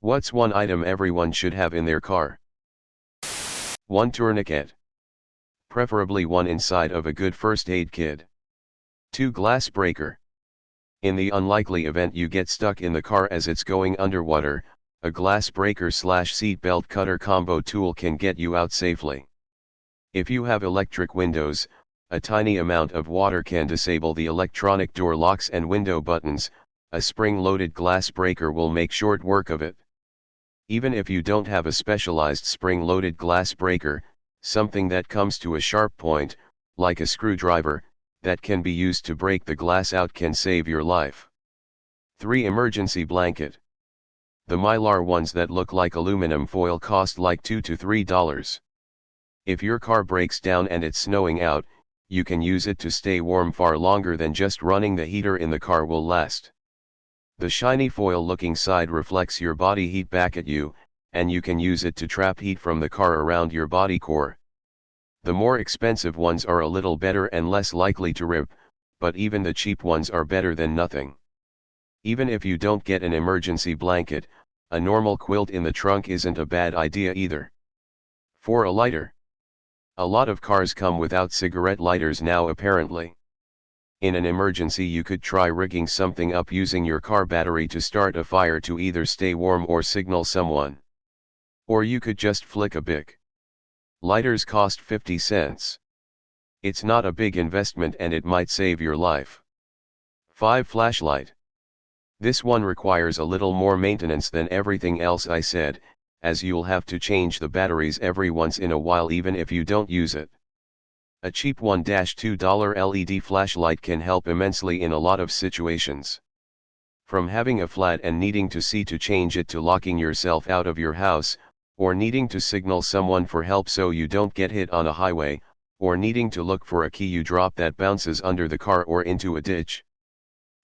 What's one item everyone should have in their car? 1 tourniquet. Preferably one inside of a good first aid kit. 2 glass breaker. In the unlikely event you get stuck in the car as it's going underwater, a glass breaker / seat belt cutter combo tool can get you out safely. If you have electric windows, a tiny amount of water can disable the electronic door locks and window buttons. A spring-loaded glass breaker will make short work of it. Even if you don't have a specialized spring-loaded glass breaker, something that comes to a sharp point, like a screwdriver, that can be used to break the glass out can save your life. 3 emergency blanket. The mylar ones that look like aluminum foil cost like $2 to $3. If your car breaks down and it's snowing out, you can use it to stay warm far longer than just running the heater in the car will last. The shiny foil-looking side reflects your body heat back at you, and you can use it to trap heat from the car around your body core. The more expensive ones are a little better and less likely to rip, but even the cheap ones are better than nothing. Even if you don't get an emergency blanket, a normal quilt in the trunk isn't a bad idea either. 4 a lighter. A lot of cars come without cigarette lighters now apparently. In an emergency you could try rigging something up using your car battery to start a fire to either stay warm or signal someone. Or you could just flick a Bic. Lighters cost 50 cents. It's not a big investment and it might save your life. 5 flashlight. This one requires a little more maintenance than everything else I said, as you'll have to change the batteries every once in a while even if you don't use it. A cheap $1-2 LED flashlight can help immensely in a lot of situations. From having a flat and needing to see to change it to locking yourself out of your house, or needing to signal someone for help so you don't get hit on a highway, or needing to look for a key you drop that bounces under the car or into a ditch.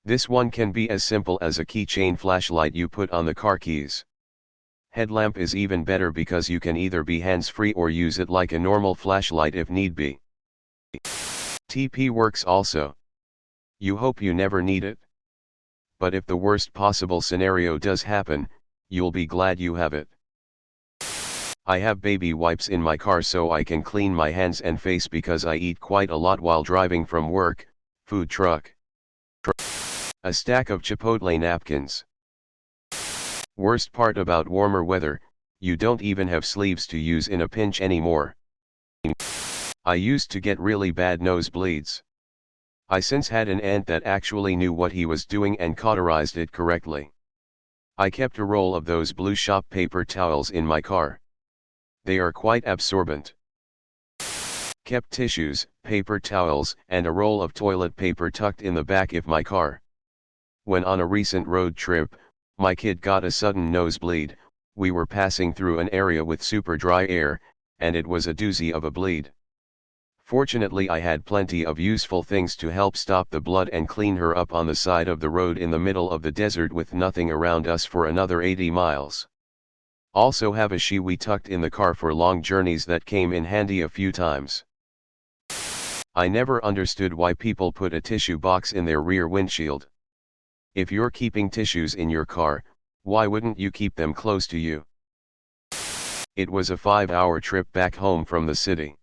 This one can be as simple as a keychain flashlight you put on the car keys. Headlamp is even better because you can either be hands-free or use it like a normal flashlight if need be. TP works also. You hope you never need it. But if the worst possible scenario does happen, you'll be glad you have it. I have baby wipes in my car so I can clean my hands and face because I eat quite a lot while driving from work. Food truck. A stack of Chipotle napkins. Worst part about warmer weather, you don't even have sleeves to use in a pinch anymore. I used to get really bad nosebleeds. I since had an aunt that actually knew what he was doing and cauterized it correctly. I kept a roll of those blue shop paper towels in my car. They are quite absorbent. Kept tissues, paper towels, and a roll of toilet paper tucked in the back of my car. When on a recent road trip, my kid got a sudden nosebleed. We were passing through an area with super dry air, and it was a doozy of a bleed. Fortunately I had plenty of useful things to help stop the blood and clean her up on the side of the road in the middle of the desert with nothing around us for another 80 miles. Also have a shiwi tucked in the car for long journeys that came in handy a few times. I never understood why people put a tissue box in their rear windshield. If you're keeping tissues in your car, why wouldn't you keep them close to you? It was a 5-hour trip back home from the city.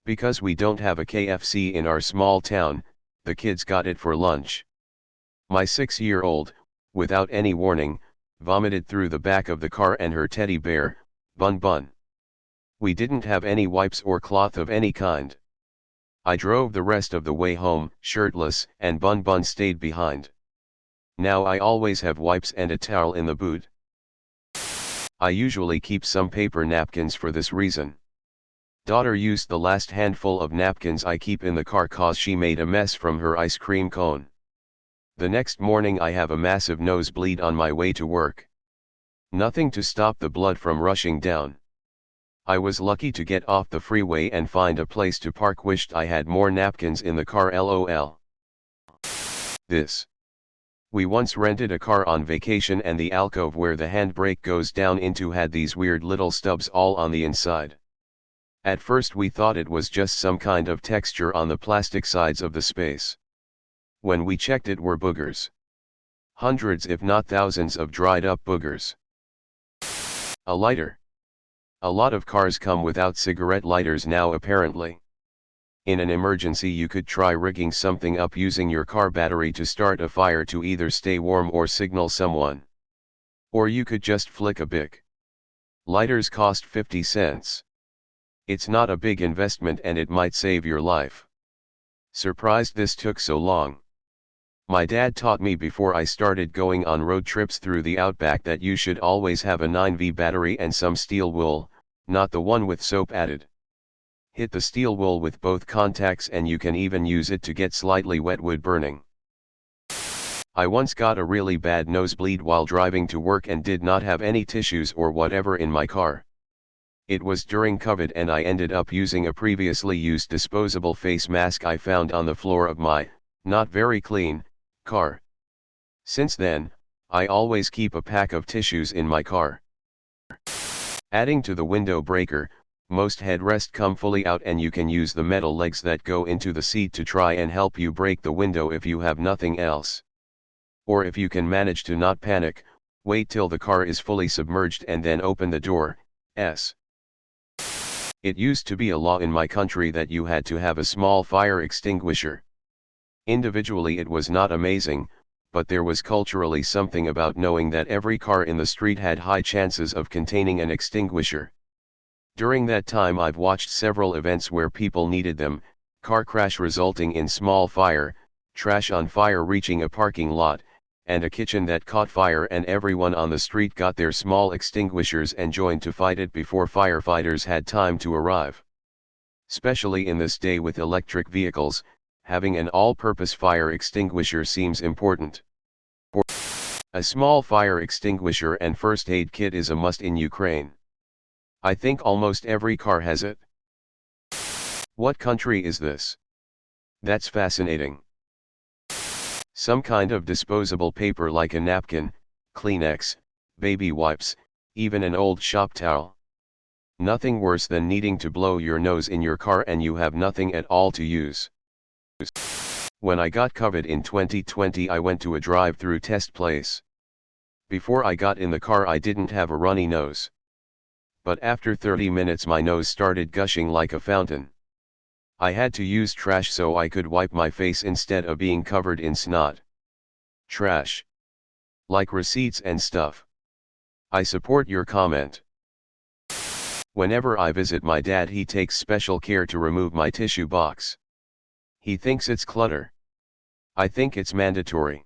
Because we don't have a KFC in our small town, the kids got it for lunch. My 6-year-old, without any warning, vomited through the back of the car and her teddy bear, Bun Bun. We didn't have any wipes or cloth of any kind. I drove the rest of the way home, shirtless, and Bun Bun stayed behind. Now I always have wipes and a towel in the boot. I usually keep some paper napkins for this reason. Daughter used the last handful of napkins I keep in the car cause she made a mess from her ice cream cone. The next morning I have a massive nosebleed on my way to work. Nothing to stop the blood from rushing down. I was lucky to get off the freeway and find a place to park. Wished I had more napkins in the car lol. This. We once rented a car on vacation and the alcove where the handbrake goes down into had these weird little stubs all on the inside. At first we thought it was just some kind of texture on the plastic sides of the space. When we checked it were boogers. Hundreds if not thousands of dried up boogers. A lighter. A lot of cars come without cigarette lighters now apparently. In an emergency you could try rigging something up using your car battery to start a fire to either stay warm or signal someone. Or you could just flick a Bic. Lighters cost 50 cents. It's not a big investment and it might save your life. Surprised this took so long. My dad taught me before I started going on road trips through the outback that you should always have a 9V battery and some steel wool, not the one with soap added. Hit the steel wool with both contacts and you can even use it to get slightly wet wood burning. I once got a really bad nosebleed while driving to work and did not have any tissues or whatever in my car. It was during COVID and I ended up using a previously used disposable face mask I found on the floor of my, not very clean, car. Since then, I always keep a pack of tissues in my car. Adding to the window breaker, most headrests come fully out and you can use the metal legs that go into the seat to try and help you break the window if you have nothing else. Or if you can manage to not panic, wait till the car is fully submerged and then open the door. It used to be a law in my country that you had to have a small fire extinguisher. Individually it was not amazing, but there was culturally something about knowing that every car in the street had high chances of containing an extinguisher. During that time I've watched several events where people needed them, car crash resulting in small fire, trash on fire reaching a parking lot, and a kitchen that caught fire and everyone on the street got their small extinguishers and joined to fight it before firefighters had time to arrive. Especially in this day with electric vehicles, having an all-purpose fire extinguisher seems important. A small fire extinguisher and first aid kit is a must in Ukraine. I think almost every car has it. What country is this? That's fascinating. Some kind of disposable paper like a napkin, Kleenex, baby wipes, even an old shop towel. Nothing worse than needing to blow your nose in your car and you have nothing at all to use. When I got COVID in 2020 I went to a drive-through test place. Before I got in the car I didn't have a runny nose. But after 30 minutes my nose started gushing like a fountain. I had to use trash so I could wipe my face instead of being covered in snot. Trash. Like receipts and stuff. I support your comment. Whenever I visit my dad he takes special care to remove my tissue box. He thinks it's clutter. I think it's mandatory.